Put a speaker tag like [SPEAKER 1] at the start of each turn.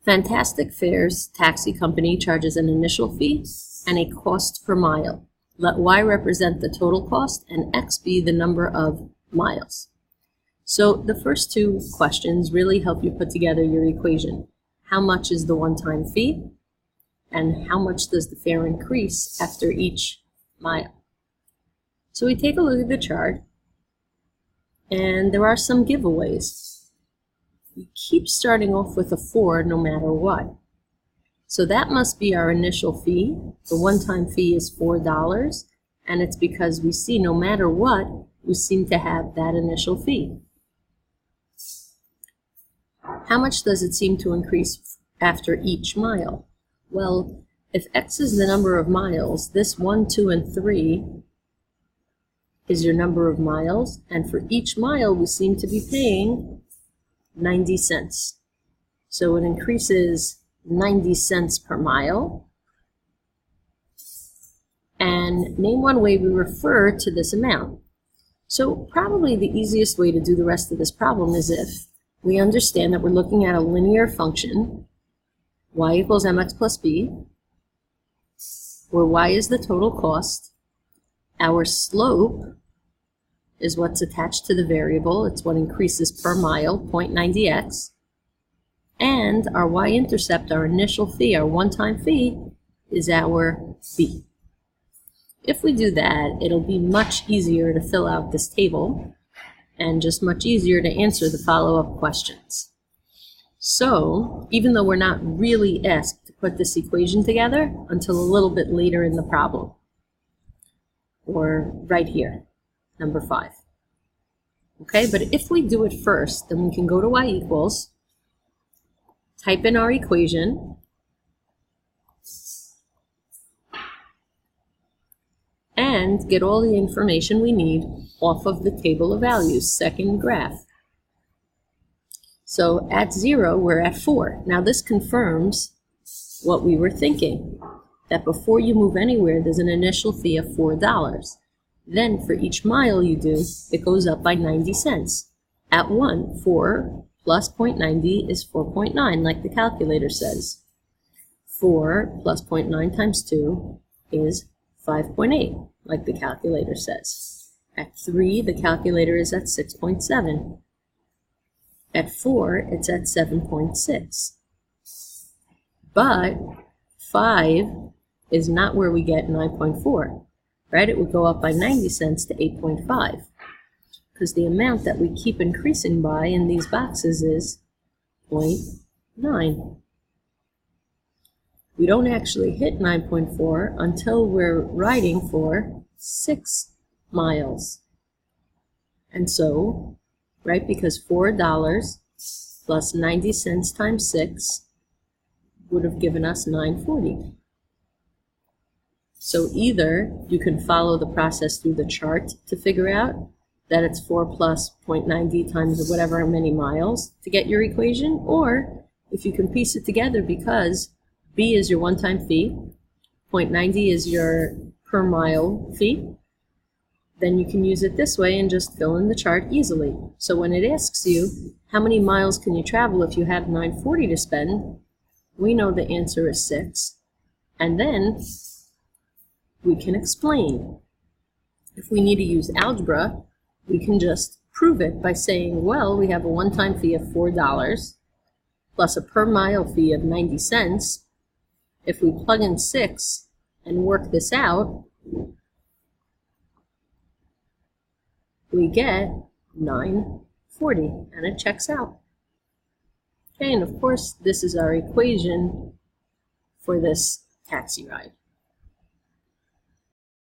[SPEAKER 1] Fantastic Fares taxi company charges an initial fee and a cost per mile. Let y represent the total cost and x be the number of miles. So the first two questions really help you put together your equation. How much is the one-time fee? And how much does the fare increase after each mile? So we take a look at the chart, and there are some giveaways. We keep starting off with a 4 no matter what. So that must be our initial fee. The one-time fee is $4, and it's because we see no matter what, we seem to have that initial fee. How much does it seem to increase after each mile? Well, if x is the number of miles, this 1, 2, and 3 is your number of miles, and for each mile we seem to be paying 90 cents. So it increases 90 cents per mile. And name one way we refer to this amount. So probably the easiest way to do the rest of this problem is if we understand that we're looking at a linear function, y equals mx plus b, where y is the total cost. Our slope is what's attached to the variable. It's what increases per mile, 0.90x. And our y-intercept, our initial fee, our one-time fee, is our b. If we do that, it'll be much easier to fill out this table and just much easier to answer the follow-up questions. So, even though we're not really asked to put this equation together until a little bit later in the problem, or right here, number 5. Okay, but if we do it first, then we can go to y equals, type in our equation, and get all the information we need off of the table of values, second graph. So at 0, we're at 4. Now this confirms what we were thinking, that before you move anywhere, there's an initial fee of $4. Then for each mile you do, it goes up by 90 cents. At 1, 4 plus 0.90 is 4.9, like the calculator says. 4 plus 0.9 times 2 is 5.8, like the calculator says. At 3, the calculator is at 6.7. At 4, it's at 7.6. But 5 is not where we get 9.4, right? It would go up by 90 cents to 8.5, because the amount that we keep increasing by in these boxes is 0.9. We don't actually hit 9.4 until we're riding for 6 miles. And so, right, because $4 plus 90 cents times 6 would have given us $9.40. So either you can follow the process through the chart to figure out that it's 4 plus 0.90 times whatever many miles to get your equation, or if you can piece it together, because B is your one-time fee, 0.90 is your per mile fee, then you can use it this way and just fill in the chart easily. So when it asks you, how many miles can you travel if you have $9.40 to spend, we know the answer is 6. And then we can explain. If we need to use algebra, we can just prove it by saying, well, we have a one-time fee of $4 plus a per mile fee of 90 cents. If we plug in 6 and work this out, we get $9.40, and it checks out. Okay, and of course, this is our equation for this taxi ride.